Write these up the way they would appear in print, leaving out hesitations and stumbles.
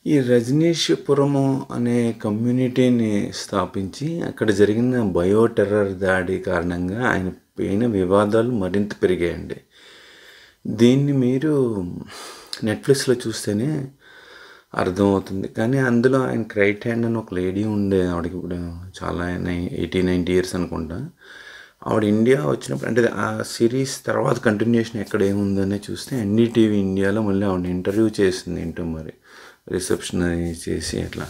ఈ రజనీష్పురము అనే కమ్యూనిటీని స్థాపించి అక్కడ జరిగిన బయో టెర్రర్ దాడి కారణంగా ఆయన పైన వివాదాలు మరింత పెరిగాయండి. దీన్ని మీరు నెట్ఫ్లిక్స్లో చూస్తేనే అర్థమవుతుంది. కానీ అందులో ఆయన రైట్ హ్యాండ్ అని ఒక లేడీ ఉండే, ఆవిడకి ఇప్పుడు చాలా 80-90 ఇయర్స్ అనుకుంటా. ఆవిడ ఇండియా వచ్చినప్పుడు అంటే ఆ సిరీస్ తర్వాత కంటిన్యూషన్ ఎక్కడ ఏముందనే చూస్తే ఎన్డీటీవీ ఇండియాలో మళ్ళీ ఆవిడ ఇంటర్వ్యూ చేసింది. ఏంటో మరి రిసెప్షన్ అది చేసి అట్లా.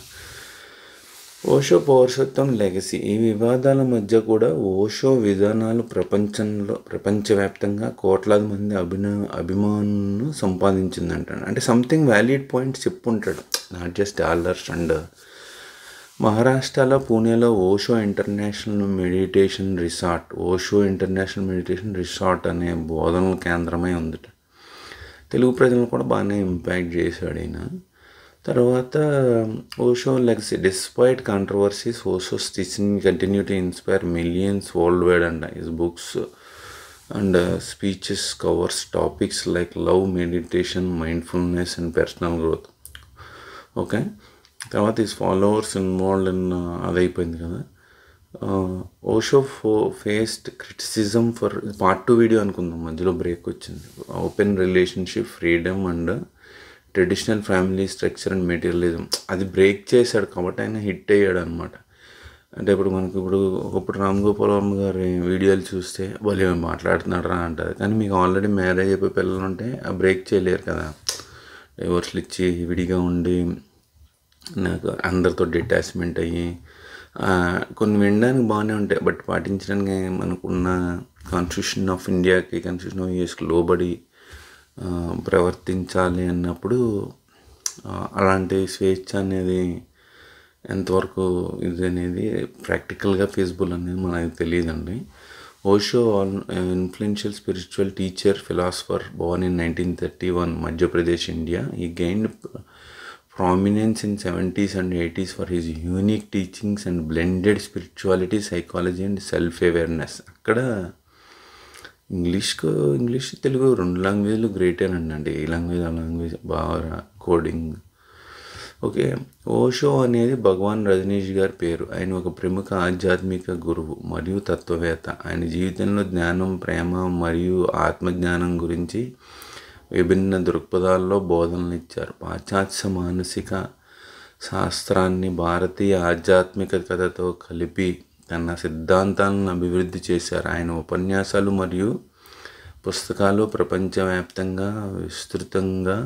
ఓషో పౌరసత్వం లెగసీ. ఈ వివాదాల మధ్య కూడా ఓషో విధానాలు ప్రపంచవ్యాప్తంగా కోట్లాది మంది అభిమానులను సంపాదించిందంటాడు. అంటే సంథింగ్ వ్యాలిడ్ పాయింట్స్ చెప్పుంటాడు, నాట్ జస్ట్ డాలర్స్. అండ్ మహారాష్ట్రలో పూణేలో ఓషో ఇంటర్నేషనల్ మెడిటేషన్ రిసార్ట్ అనే బోధనల కేంద్రమై ఉందట. తెలుగు ప్రజలను కూడా బాగానే ఇంపాక్ట్ చేశాడు ఈయన. తర్వాత Osho legacy. Despite controversies, Osho's teaching continue to inspire millions world wide. And his books and speeches covers topics like love, meditation, mindfulness and personal growth. Okay, తర్వాత హిస్ ఫాలోవర్స్ ఇన్వాల్వ్డ్ ఇన్ అదైపోయింది కదా. Osho faced criticism for part 2 video అనుకుందాం, మధ్యలో break వచ్చింది. Open relationship, freedom and traditional family structure and materialism. అది break చేశాడు కాబట్టి ఆయన hit అయ్యాడు అనమాట. అంటే ఒకప్పుడు రామ్ గోపాల్ వర్మ గారి వీడియోలు చూస్తే భలే మాట్లాడుతున్నాడు రా అంటారు. కానీ మీకు ఆల్రెడీ మ్యారేజ్ అయిపోయి పిల్లలు ఉంటే ఆ బ్రేక్ చేయలేరు కదా. డైవర్స్లు ఇచ్చి విడిగా ఉండి నాకు అందరితో డిటాచ్మెంట్ అయ్యి కొన్ని వినడానికి బాగానే ఉంటాయి, బట్ పాటించడానికి మనకున్న కాన్స్టిట్యూషన్ ఆఫ్ ఇండియాకి, కాన్స్టిట్యూషన్ ఆఫ్ యూఎస్కి లోబడి ప్రవర్తించాలి అన్నప్పుడు అలాంటి స్వేచ్ఛ అనేది ఎంతవరకు ఇది అనేది ప్రాక్టికల్గా ఫీజిబుల్ అనేది మనకు తెలియదండి. Osho influential spiritual teacher, philosopher, Born in 1931, Madhya Pradesh, India. ఈ gained prominence in 70s and 80s for his unique teachings and blended spirituality, psychology and self-awareness. అక్కడ ఇంగ్లీష్ తెలుగు 2 లాంగ్వేజ్లు గ్రేటేనండి. ఈ లాంగ్వేజ్ ఆ లాంగ్వేజ్ బాగా కోడింగ్. ఓకే, ఓషో అనేది భగవాన్ రజనీష్ గారి పేరు. ఆయన ఒక ప్రముఖ ఆధ్యాత్మిక గురువు మరియు తత్వవేత్త. ఆయన జీవితంలో జ్ఞానం, ప్రేమ మరియు ఆత్మజ్ఞానం గురించి విభిన్న దృక్పథాల్లో బోధనలు ఇచ్చారు. పాశ్చాత్య మానసిక శాస్త్రాన్ని భారతీయ ఆధ్యాత్మికతతో కలిపి తన సిద్ధాంతాలను అభివృద్ధి చేశారు. ఆయన ఉపన్యాసాలు మరియు పుస్తకాలు ప్రపంచవ్యాప్తంగా విస్తృతంగా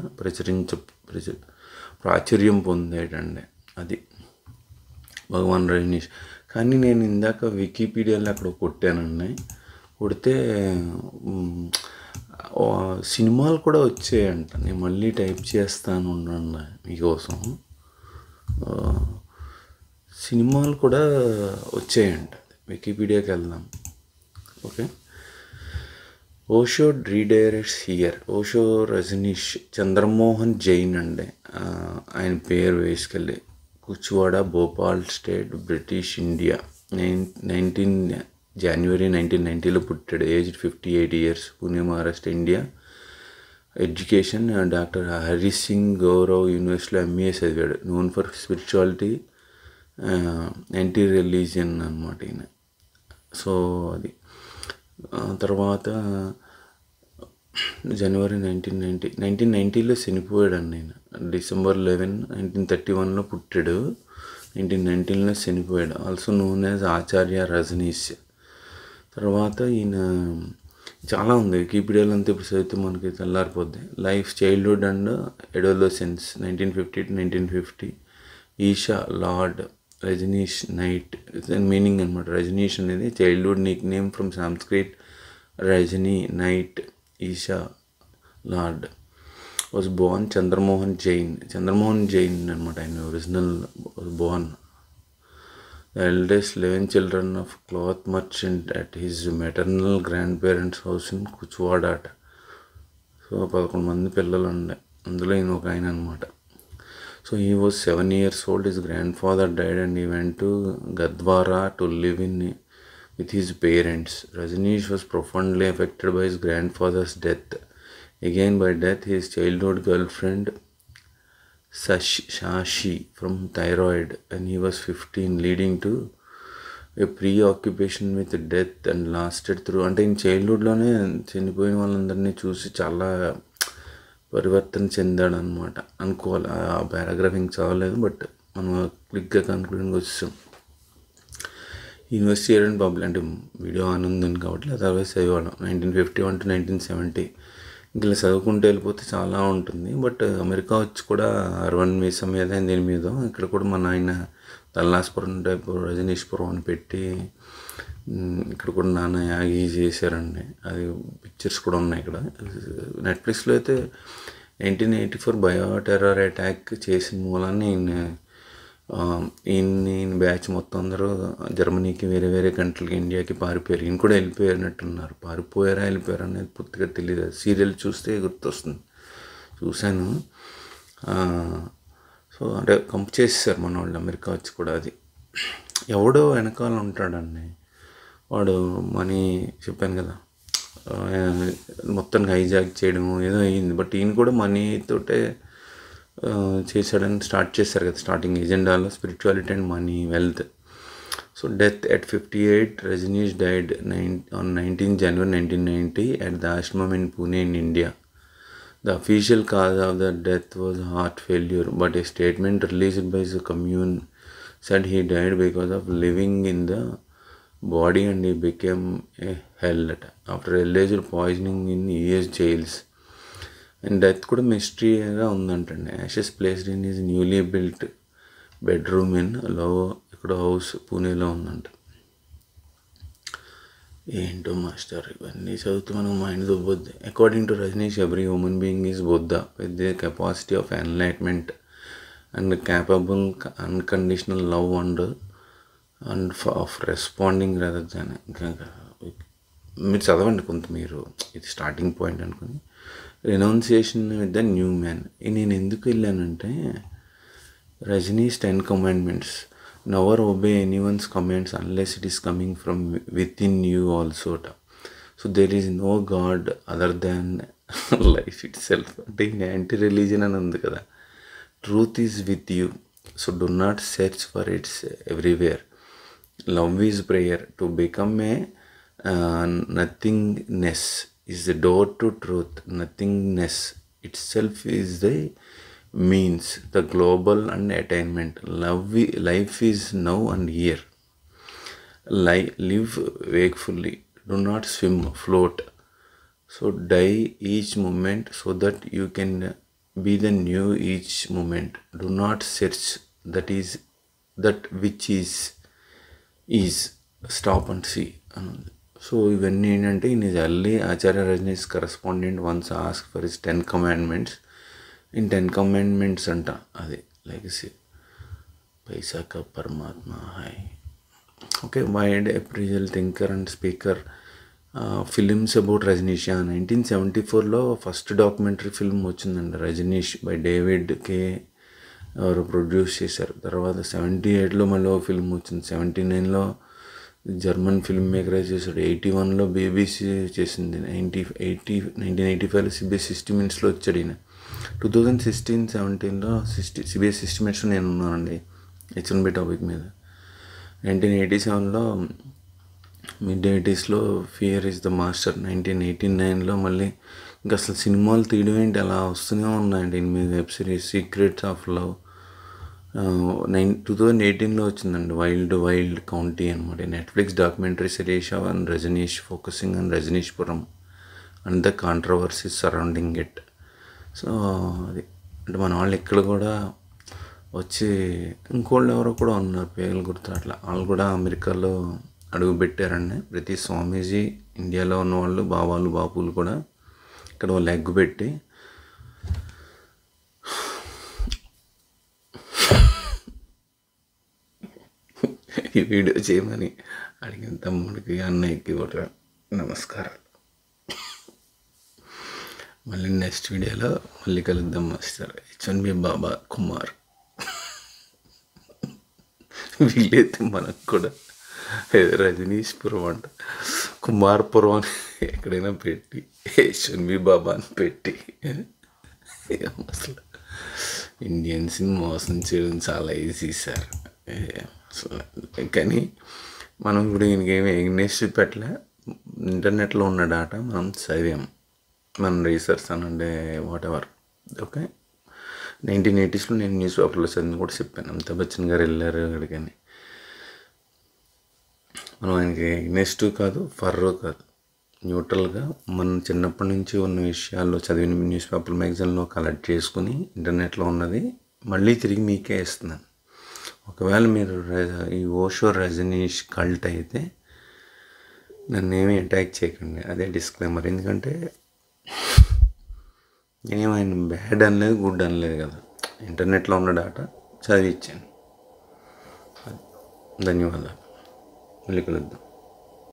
ప్రాచుర్యం పొందేటండి. అది భగవాన్ రజనీష్. కానీ నేను ఇందాక వికీపీడియాలో అక్కడ కొట్టానండి. కొడితే సినిమాలు కూడా వచ్చాయంట. నేను మళ్ళీ టైప్ చేస్తాను ఉండండి మీకోసం. సినిమాలు కూడా వచ్చాయంట. వికీపీడియాకి వెళ్దాం. Okay, Osho redirects here. Osho Rajneesh Chandramohan Jain అండి ఆయన పేరు. Basically Kuchwada, Bhopal state, British India. January 1990లో పుట్టాడు. Aged 58 years. Pune, Maharashtra, India. Education doctor Hari Singh Gour యూనివర్సిటీలో MA చదివాడు. Known for spirituality, anti religion అనమాట ఈయన. సో అది తర్వాత జనవరి 1990లో చనిపోయాడండి ఆయన. December 11, 1931లో పుట్టాడు. 1919లో చనిపోయాడు. Also known as Acharya Rajneesh. తర్వాత ఈయన చాలా ఉంది వికీపీడియాలో అంతా. ఇప్పుడు చదివితే మనకి తెల్లారిపోద్ది. Life, childhood and adolescence 1950 to 1950. ఈషా లార్డ్ రజనీష్ నైట్ మీనింగ్ అనమాట. రజనీష్ అనేది childhood nickname from Sanskrit Rajani night. ఈషా lord was born Chandramohan Jain అనమాట. ఆయన original was born the eldest 11 children of cloth merchant at his maternal grandparents' house in Kuchwada. So 11 మంది పిల్లలు ఉండే, అందులో ఈయన ఒక ఆయన అనమాట. So he was 7 years old. His grandfather died and he went to Gadwara to live with his parents. Rajneesh was profoundly affected by his grandfather's death. Again by death, his childhood girlfriend Shashi from thyroid when he was 15, leading to a preoccupation with death and lasted through. అంటే ఈయన చైల్డ్హుడ్లోనే చనిపోయిన వాళ్ళందరినీ చూసి చాలా పరివర్తన చెందాడు అనమాట అనుకోవాలి. ఆ పారాగ్రాఫ్ ఇంక చదవలేదు, బట్ మనం క్లిక్గా కన్క్లూడింగ్కి వచ్చాం. యూనివర్సిటీ ఇయర్ అండ్ పబ్లిక్ అంటే వీడియో ఆన్ ఉంది కాబట్టి అదర్వైజ్ చదివాడు 1951 to 1970. ఇంక ఇలా చదువుకుంటూ వెళ్ళిపోతే చాలా ఉంటుంది. బట్ అమెరికా వచ్చి కూడా అర్వన్ వీసా మీద దీని మీద ఇక్కడ కూడా మన ఆయన దల్లాస్పురం టైపు రజనీష్పురం అని పెట్టి ఇక్కడ కూడా నాన్న యాగి చేశారండి. అది పిక్చర్స్ కూడా ఉన్నాయి ఇక్కడ. నెట్ఫ్లిక్స్లో అయితే 1984 బయో టెర్రర్ అటాక్ చేసిన మూలాన్ని ఈయన బ్యాచ్ మొత్తం అందరూ జర్మనీకి వేరే వేరే కంట్రీలకి ఇండియాకి పారిపోయారు. ఈయన కూడా వెళ్ళిపోయినట్టున్నారు. పారిపోయారా వెళ్ళిపోయారా అనేది పూర్తిగా తెలియదు. సీరియల్ చూస్తే గుర్తొస్తుంది, చూశాను. సో అంటే కంప్ చేసేసారు మన వాళ్ళు అమెరికా వచ్చి కూడా. అది ఎవడో వెనకాల ఉంటాడండి, వాడు మనీ చెప్పాను కదా మొత్తానికి హైజాక్ చేయడం ఏదో అయ్యింది. బట్ ఈయన కూడా మనీతోటే చేశాడని స్టార్ట్ చేశారు కదా స్టార్టింగ్ ఎజెండాలో, spirituality and money, wealth. So death at 58, Rajneesh died on 19 January 1990 at the ashram in Pune in India. The official cause of the death was heart failure, but a statement released by the commune said he died because of living in the body and he became a helot after alleged poisoning in US jails. And death కూడా మిస్టరీగా ఉందంటండి. Ashes placed in his newly built bedroom in లవ్ ఇక్కడ house పూణేలో ఉందంట. ఏంటో master ఇవన్నీ చదువుతూ మనకు మైండ్ దొబ్బొద్ది. According to Rajneesh, every human being is Buddha with the capacity of enlightenment and capable unconditional love and of responding rather than. మీరు చదవండి కొంత, మీరు ఇది స్టార్టింగ్ పాయింట్ అనుకుని. Renunciation with the new man. నేను ఎందుకు వెళ్ళానంటే Rajneesh 10 commandments. Never obey anyone's commands unless it is coming from within you also. So there is no god other than life itself. అంటే anti religion అని ఉంది కదా. Truth is with you, so do not search for its everywhere. Love is prayer. To become a nothingness is the door to truth. Nothingness itself is the means, the global and attainment. Life is now and here. Live wakefully. Do not swim, float. So die each moment so that you can be the new each moment. Do not search that which is. Stop and see. So ఇవన్నీ ఏంటంటే ఈయన is early Acharya Rajneesh correspondent once ask for his 10 commandments. In 10 commandments అంట అది legacy. పైసా కా పరమాత్మా హాయ్. Okay, wide appreciated thinker and speaker. Films about Rajneesh. 1974లో ఫస్ట్ డాక్యుమెంటరీ ఫిల్మ్ వచ్చిందండి రజనీష్ బై డేవిడ్ కే ఎవరు ప్రొడ్యూస్ చేశారు. తర్వాత 78లో మళ్ళీ ఒక ఫిల్మ్ వచ్చింది. 79లో జర్మన్ ఫిల్మ్ మేకరే చేశాడు. 81లో బీబీసీ చేసింది. 1985లో సిబిఎస్ ఎస్టిమేట్స్లో వచ్చాడు ఈయన. 2016-17లో సిబిఎస్ ఎస్టిమేట్స్లో నేను ఉన్నానండి H1B టాపిక్ మీద. 1987లో మిడ్ 80sలో ఫియర్ ఈజ్ ద మాస్టర్. 1989లో మళ్ళీ ఇంకా అసలు సినిమాలు తీయడం ఏంటి అలా వస్తూనే ఉన్నాయండి దీని మీద. Web series secrets of love 2018లో వచ్చిందండి. వైల్డ్ కౌంటీ అనమాట. నెట్ఫ్లిక్స్ డాక్యుమెంటరీ శిరీష and Rajneesh focusing on Rajneeshpuram and the controversies surrounding it. So అది అంటే మన వాళ్ళు ఇక్కడ కూడా వచ్చి ఇంకోళ్ళు ఎవరో కూడా ఉన్నారు, పేర్లు గుర్తు అట్లా, వాళ్ళు కూడా అమెరికాలో అడుగు పెట్టారండి. ప్రతి స్వామీజీ ఇండియాలో ఉన్నవాళ్ళు బాబాలు బాపులు కూడా ఇక్కడ వాళ్ళు ఎగ్గు పెట్టి ఈ వీడియో చేయమని అడిగిన తమ్ముడికి అన్నయ్యకి కూడా నమస్కారాలు. మళ్ళీ నెక్స్ట్ వీడియోలో మళ్ళీ కలుద్దాం మాస్టర్. H1B బాబా కుమార్. వీలైతే మనకు కూడా రజనీష్పురం అంట కుమార్పురం అని ఎక్కడైనా పెట్టి H1B బాబా అని పెట్టి అసలు ఇండియన్స్ని మోసం చేయడం చాలా ఈజీ సార్. అసలు కానీ మనం ఇప్పుడు ఇంకేమి ఎగ్నెస్ట్ పెట్టలే. ఇంటర్నెట్లో ఉన్న డేటా మనం చదివాం, మన రీసెర్చ్ అనంటే వాట్ ఎవర్. ఓకే, 1980s నేను న్యూస్ పేపర్లో చదివిన కూడా చెప్పాను. అమితాబ్ బచ్చన్ గారు వెళ్ళారు అక్కడికని. మనం ఆయనకి ఎగ్నెస్ట్ కాదు, ఫర్రో కాదు, న్యూట్రల్గా మనం చిన్నప్పటి నుంచి ఉన్న విషయాల్లో చదివిన న్యూస్ పేపర్ మ్యాగజైన్లో కలెక్ట్ చేసుకుని ఇంటర్నెట్లో ఉన్నది మళ్ళీ తిరిగి మీకే ఇస్తున్నాను. ఒకవేళ మీరు ఈ ఓషో రజనీష్ కల్ట్ అయితే నన్నేమీ అటాక్ చేయకండి, అదే డిస్క్లైమర్. ఎందుకంటే నేనేమైనా బ్యాడ్ అనలేదు, గుడ్ అనలేదు కదా, ఇంటర్నెట్లో ఉన్న డేటా చదివిచ్చాను. ధన్యవాదాలు. మళ్ళీ కలుద్దాం.